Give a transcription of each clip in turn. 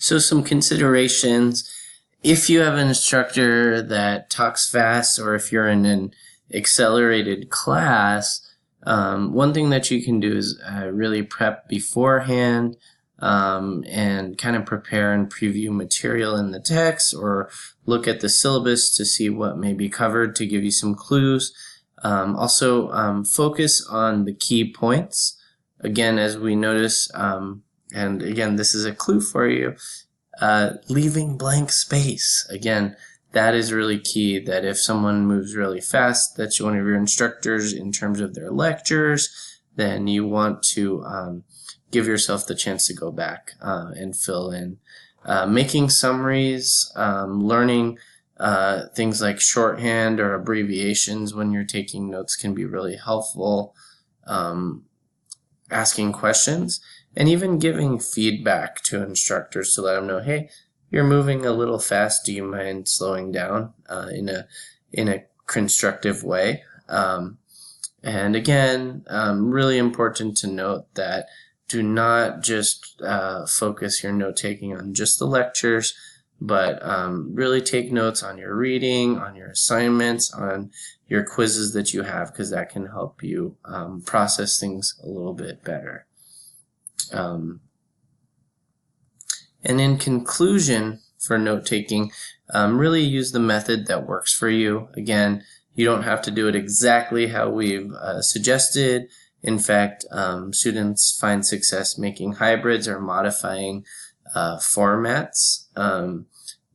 So some considerations: if you have an instructor that talks fast, or if you're in an accelerated class, one thing that you can do is really prep beforehand and kind of prepare and preview material in the text, or look at the syllabus to see what may be covered to give you some clues. Also, focus on the key points. Again, as we notice, and again, this is a clue for you, leaving blank space. Again, that is really key, that if someone moves really fast, that's one of your instructors in terms of their lectures, then you want to give yourself the chance to go back and fill in. Making summaries, learning things like shorthand or abbreviations when you're taking notes can be really helpful. Asking questions, and even giving feedback to instructors to let them know, hey, you're moving a little fast, do you mind slowing down in a constructive way. And again, really important to note that do not just focus your note-taking on just the lectures, but really take notes on your reading, on your assignments, on your quizzes that you have, because that can help you process things a little bit better. And in conclusion, for note-taking, really use the method that works for you. Again, you don't have to do it exactly how we've suggested. In fact, students find success making hybrids or modifying formats.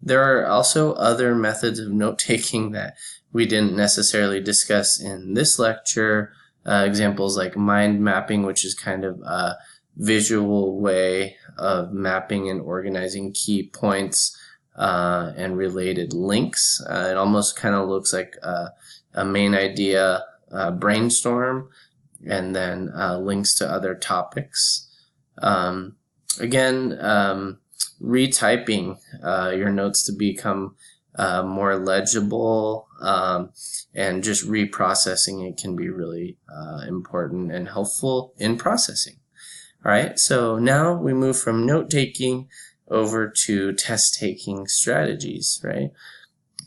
There are also other methods of note-taking that we didn't necessarily discuss in this lecture. Examples like mind mapping, which is kind of a visual way of mapping and organizing key points and related links. It almost kind of looks like a main idea brainstorm, and then links to other topics. Again, retyping your notes to become more legible, and just reprocessing it can be really important and helpful in processing. All right, so now we move from note-taking over to test-taking strategies, right?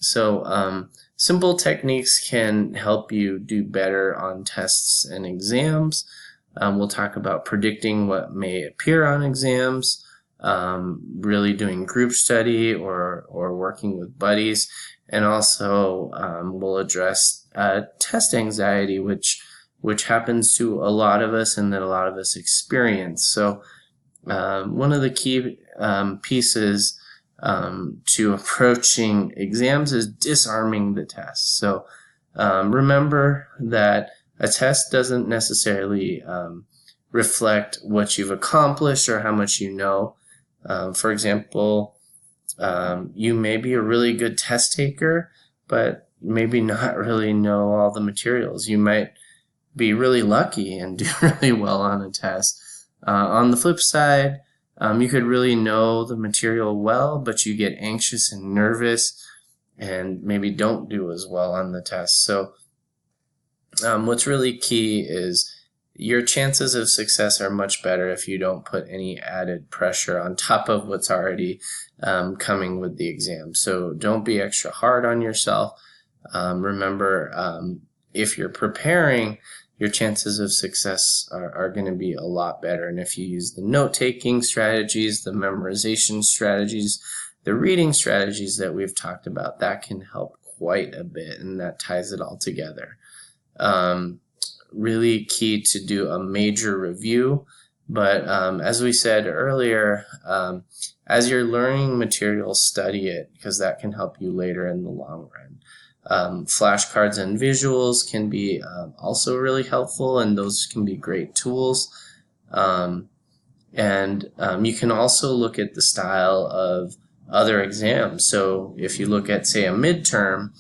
So simple techniques can help you do better on tests and exams. We'll talk about predicting what may appear on exams, really doing group study or working with buddies, and also we'll address test anxiety, which happens to a lot of us and that a lot of us experience. So one of the key pieces to approaching exams is disarming the test. So remember that a test doesn't necessarily reflect what you've accomplished or how much you know. For example, you may be a really good test taker, but maybe not really know all the materials. You might be really lucky and do really well on a test. On the flip side, you could really know the material well, but you get anxious and nervous and maybe don't do as well on the test. So what's really key is your chances of success are much better if you don't put any added pressure on top of what's already coming with the exam. So don't be extra hard on yourself. Remember, if you're preparing, your chances of success are going to be a lot better. And if you use the note-taking strategies, the memorization strategies, the reading strategies that we've talked about, that can help quite a bit, and that ties it all together. Really key to do a major review, but as we said earlier, as you're learning material, study it, because that can help you later in the long run. Flashcards and visuals can be also really helpful, and those can be great tools. And you can also look at the style of other exams. So if you look at, say, a midterm,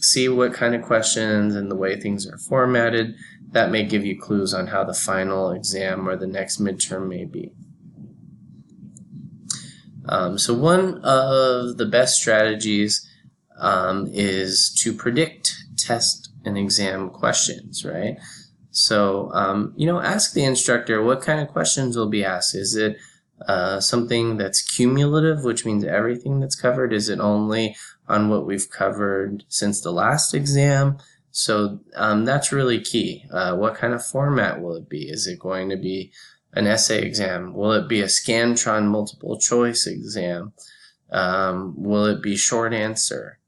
see what kind of questions and the way things are formatted. That may give you clues on how the final exam or the next midterm may be. So one of the best strategies is to predict test and exam questions, right? So, ask the instructor what kind of questions will be asked. Is it something that's cumulative, which means everything that's covered? Is it only on what we've covered since the last exam? So that's really key. What kind of format will it be? Is it going to be an essay exam? Will it be a Scantron multiple choice exam? Will it be short answer?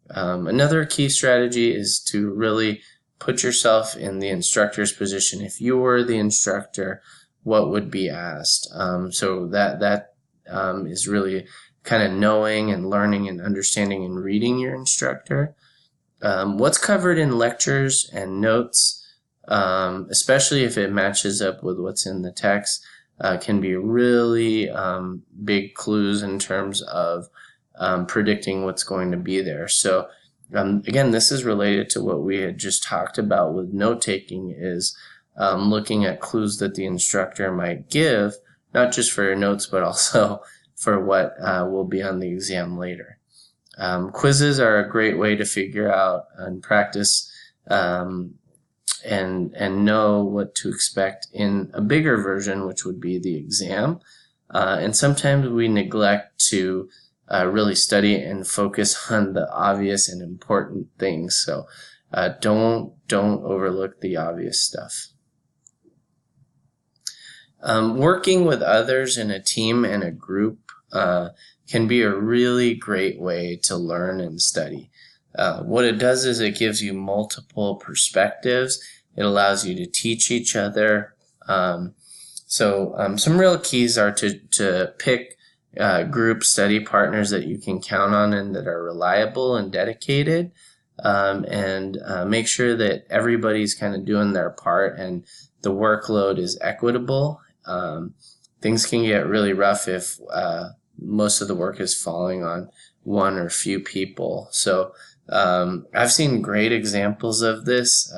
Another key strategy is to really put yourself in the instructor's position. If you were the instructor, what would be asked? So that is really kind of knowing and learning and understanding and reading your instructor. What's covered in lectures and notes, especially if it matches up with what's in the text, can be really big clues in terms of predicting what's going to be there. So again, this is related to what we had just talked about with note-taking, is looking at clues that the instructor might give, not just for your notes, but also for what will be on the exam later. Quizzes are a great way to figure out and practice and know what to expect in a bigger version, which would be the exam. And sometimes we neglect to really study and focus on the obvious and important things. So don't overlook the obvious stuff. Working with others in a team and a group can be a really great way to learn and study. What it does is it gives you multiple perspectives. It allows you to teach each other. So some real keys are to pick group study partners that you can count on and that are reliable and dedicated, and make sure that everybody's kind of doing their part and the workload is equitable. Things can get really rough if most of the work is falling on one or few people. So I've seen great examples of this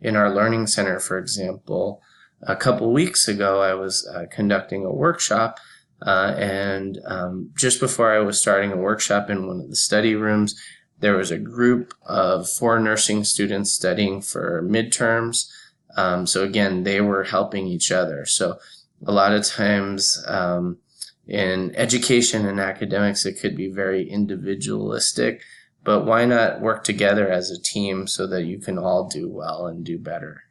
in our learning center. For example, a couple weeks ago, I was conducting a workshop, and just before I was starting a workshop in one of the study rooms, there was a group of 4 nursing students studying for midterms. So again, they were helping each other. So a lot of times in education and academics, it could be very individualistic, but why not work together as a team so that you can all do well and do better?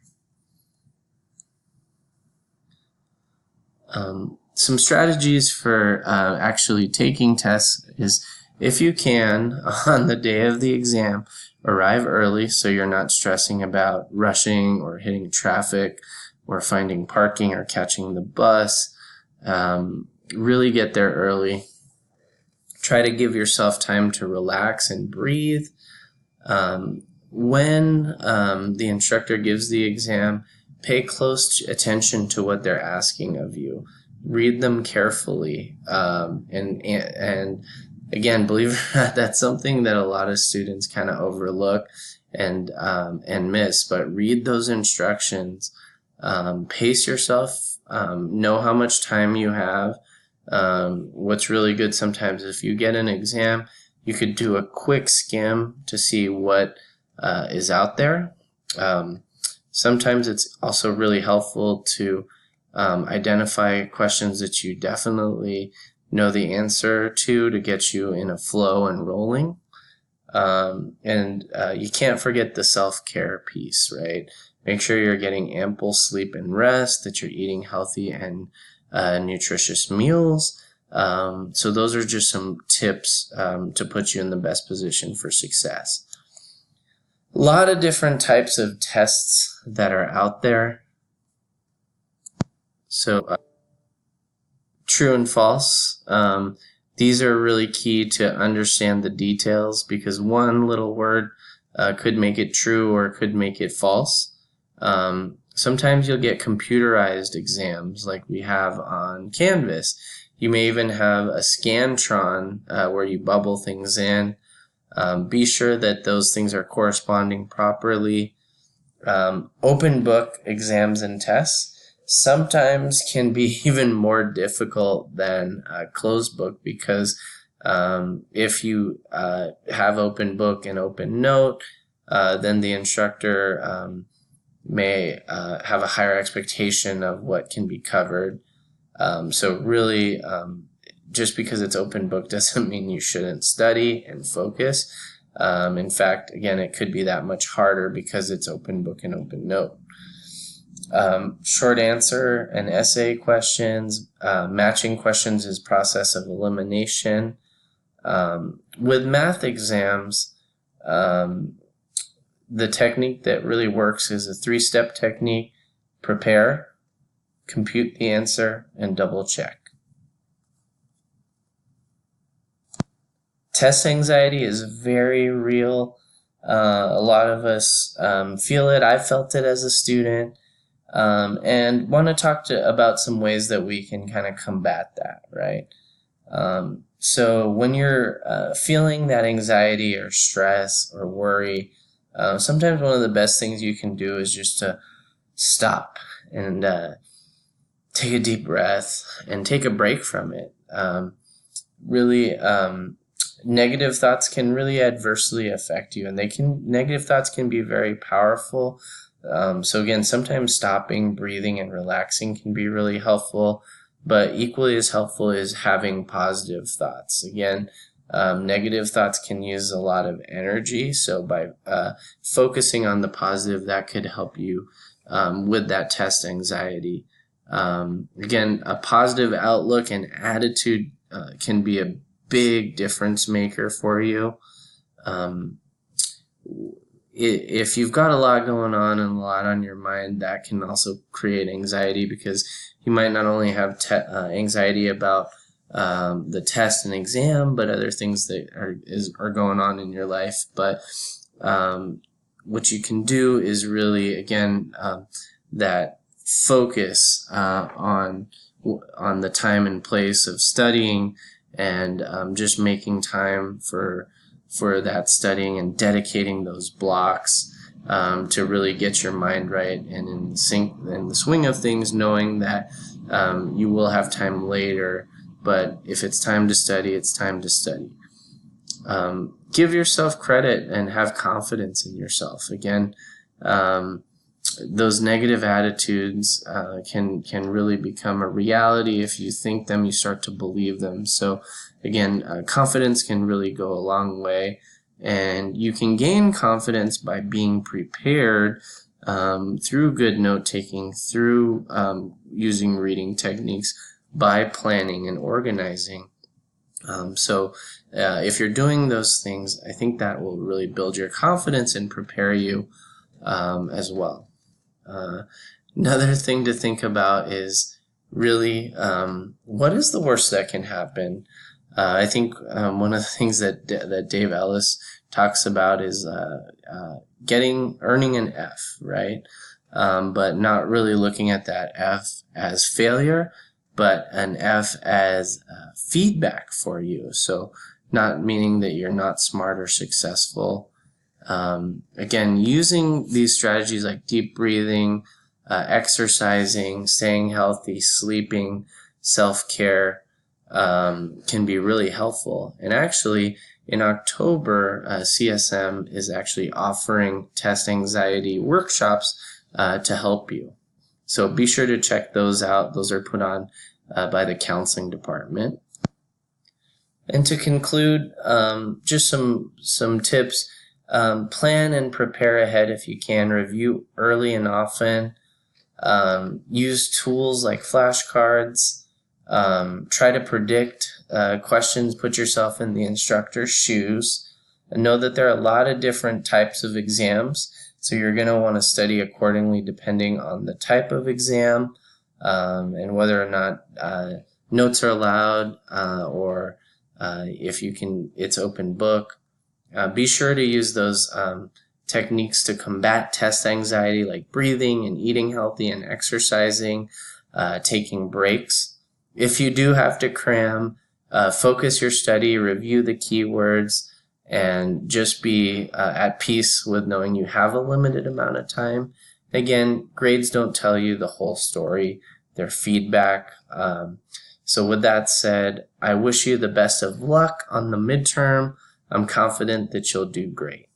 Some strategies for actually taking tests is, if you can, on the day of the exam, arrive early so you're not stressing about rushing or hitting traffic or finding parking or catching the bus. Really get there early. Try to give yourself time to relax and breathe. When the instructor gives the exam, pay close attention to what they're asking of you. Read them carefully. And again, believe it or not, that's something that a lot of students kind of overlook and miss. But read those instructions. Pace yourself. Know how much time you have. What's really good sometimes, if you get an exam, you could do a quick skim to see what is out there. Sometimes it's also really helpful to identify questions that you definitely know the answer to get you in a flow and rolling. And you can't forget the self-care piece, right? Make sure you're getting ample sleep and rest, that you're eating healthy and nutritious meals. So those are just some tips to put you in the best position for success. A lot of different types of tests that are out there. So true and false. These are really key to understand the details, because one little word could make it true or could make it false. Sometimes you'll get computerized exams like we have on Canvas. You may even have a Scantron where you bubble things in. Be sure that those things are corresponding properly. Open book exams and tests sometimes can be even more difficult than closed book, because if you have open book and open note, then the instructor may have a higher expectation of what can be covered. So really, just because it's open book doesn't mean you shouldn't study and focus. In fact, again, it could be that much harder because it's open book and open note. Short answer and essay questions, matching questions is process of elimination. With math exams, the technique that really works is a 3-step technique: prepare, compute the answer, and double check. Test anxiety is very real. A lot of us feel it. I felt it as a student, and want to talk about some ways that we can kind of combat that, right? So when you're feeling that anxiety or stress or worry, sometimes one of the best things you can do is just to stop and take a deep breath and take a break from it. Really, negative thoughts can really adversely affect you, and negative thoughts can be very powerful. So again, sometimes stopping, breathing, and relaxing can be really helpful, but equally as helpful is having positive thoughts. Again, negative thoughts can use a lot of energy, so by focusing on the positive, that could help you with that test anxiety. Again, a positive outlook and attitude can be a big difference maker for you. If you've got a lot going on and a lot on your mind, that can also create anxiety, because you might not only have anxiety about the test and exam, but other things that are going on in your life. But what you can do is really, again, that focus on the time and place of studying, and just making time for that studying and dedicating those blocks to really get your mind right and in the swing of things, knowing that you will have time later, but if it's time to study, it's time to study. Give yourself credit and have confidence in yourself. Again, those negative attitudes can really become a reality. If you think them, you start to believe them. So again, confidence can really go a long way, and you can gain confidence by being prepared through good note-taking, through using reading techniques, by planning and organizing. So if you're doing those things, I think that will really build your confidence and prepare you as well. Another thing to think about is really what is the worst that can happen. I think one of the things that Dave Ellis talks about is earning an F, right? But not really looking at that F as failure, but an F as feedback for you. So not meaning that you're not smart or successful. Again, using these strategies like deep breathing, exercising, staying healthy, sleeping, self-care can be really helpful. And actually, in October, CSM is actually offering test anxiety workshops to help you. So be sure to check those out. Those are put on by the counseling department. And to conclude, just some tips. Plan and prepare ahead if you can. Review early and often. Use tools like flashcards. Try to predict questions. Put yourself in the instructor's shoes. And know that there are a lot of different types of exams, so you're going to want to study accordingly depending on the type of exam and whether or not notes are allowed or if you can, it's open book. Be sure to use those techniques to combat test anxiety, like breathing and eating healthy and exercising, taking breaks. If you do have to cram, focus your study, review the keywords, and just be at peace with knowing you have a limited amount of time. Again, grades don't tell you the whole story. They're feedback. So with that said, I wish you the best of luck on the midterm. I'm confident that you'll do great.